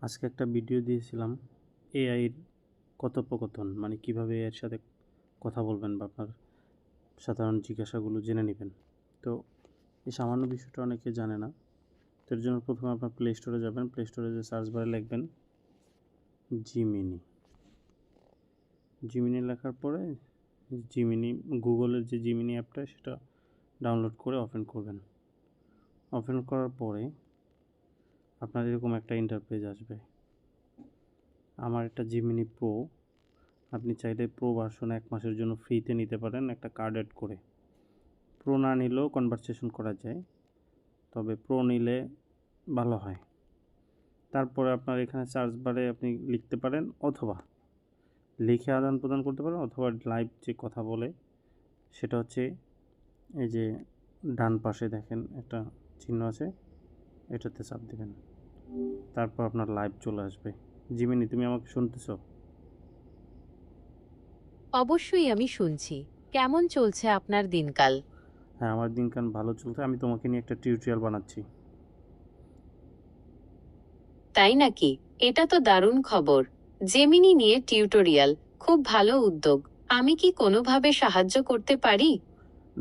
আজকে একটা ভিডিও দিয়েছিলাম এআইয়ের কথোপকথন, মানে কীভাবে এর সাথে কথা বলবেন বা আপনার সাধারণ জিজ্ঞাসাগুলো জেনে নেবেন। তো এই সামান্য বিষয়টা অনেকে জানে না। তো এর জন্য প্রথমে আপনার প্লে স্টোরে যাবেন, প্লে স্টোরে যে সার্চ বারে লিখবেন জিমিনি। জিমিনি লেখার পরে জিমিনি, গুগলের যে জিমিনি অ্যাপটা সেটা ডাউনলোড করে ওপেন করবেন। ওপেন করার পরে আপনার এরকম একটা ইন্টারফেস আসবে। আমার একটা জিমিনি প্রো, আপনি চাইলে প্রো ভার্সন 1 মাসের জন্য ফ্রিতে নিতে পারেন একটা কার্ড অ্যাড করে। প্রো না নিলেও কনভারসেশন করা যায়, তবে প্রো নিলে ভালো হয়। তারপরে আপনার এখানে সার্চ বারে আপনি লিখতে পারেন, অথবা লিখে আদান প্রদান করতে পারেন, অথবা লাইভ যে কথা বলে সেটা হচ্ছে এই যে ডান পাশে দেখেন একটা চিহ্ন আছে, এটাতে চাপ দেবেন, তারপর আপনার লাইভ চলে আসবে। জিমিনি, তুমি আমাকে শুনতেছো? অবশ্যই আমি শুনছি। কেমন চলছে আপনার দিনকাল? হ্যাঁ, আমার দিনকাল ভালো চলছে। আমি তোমাকে নিয়ে একটা টিউটোরিয়াল বানাচ্ছি। তাই নাকি? এটা তো দারুণ খবর। জেমিনি নিয়ে টিউটোরিয়াল, খুব ভালো উদ্যোগ। আমি কি কোনোভাবে সাহায্য করতে পারি?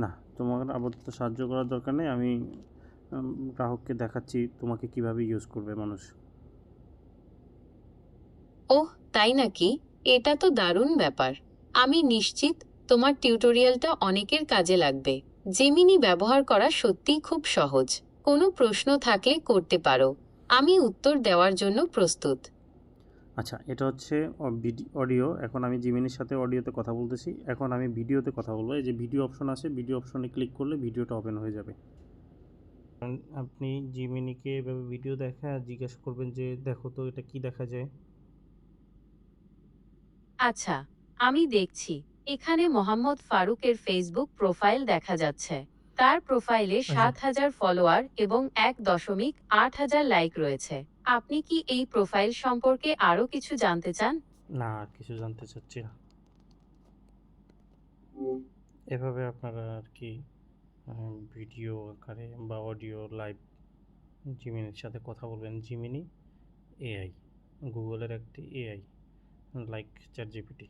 না, তোমার আপাতত সাহায্য করার দরকার নেই। আমি গ্রাহককে দেখাচ্ছি তোমাকে কিভাবে ইউজ করবে মানুষ। ওহ, তাই নাকি? এটা তো দারুণ ব্যাপার। আমি নিশ্চিত তোমার টিউটোরিয়ালটা অনেকের কাজে লাগবে। জেমিনি ব্যবহার করা সত্যিই খুব সহজ। কোনো প্রশ্ন থাকলে করতে পারো। আমি উত্তর দেওয়ার জন্য প্রস্তুত। আচ্ছা, এটা হচ্ছে অডিও। এখন আমি জিমিনির সাথে অডিওতে কথা বলতেছি। এখন আমি ভিডিওতে কথা বলবো। এই যে ভিডিও অপশন আছে, ভিডিও অপশনে ক্লিক করলে ভিডিওটা ওপেন হয়ে যাবে। আপনি জিমিনিকে এভাবে ভিডিও দেখা জিজ্ঞেস করবেন যে দেখো তো এটা কি দেখা যায়। আচ্ছা, আমি দেখছি। এখানে মোহাম্মদ ফারুকের ফেসবুক প্রোফাইল দেখা যাচ্ছে। তার প্রোফাইলে আচ্ছা, ৭,০০০ ফলোয়ার এবং ১.৮ হাজার লাইক রয়েছে। আপনি কি এই প্রোফাইল সম্পর্কে আরও কিছু জানতে চান? না, আর কিছু জানতে চাচ্ছি না। এভাবে আপনারা আর কি ভিডিও আকারে বা অডিও লাইভ জিমিনির সাথে কথা বলবেন। জিমিনি এআই, গুগলের একটি এআই, লাইক চ্যাট জিপিটি।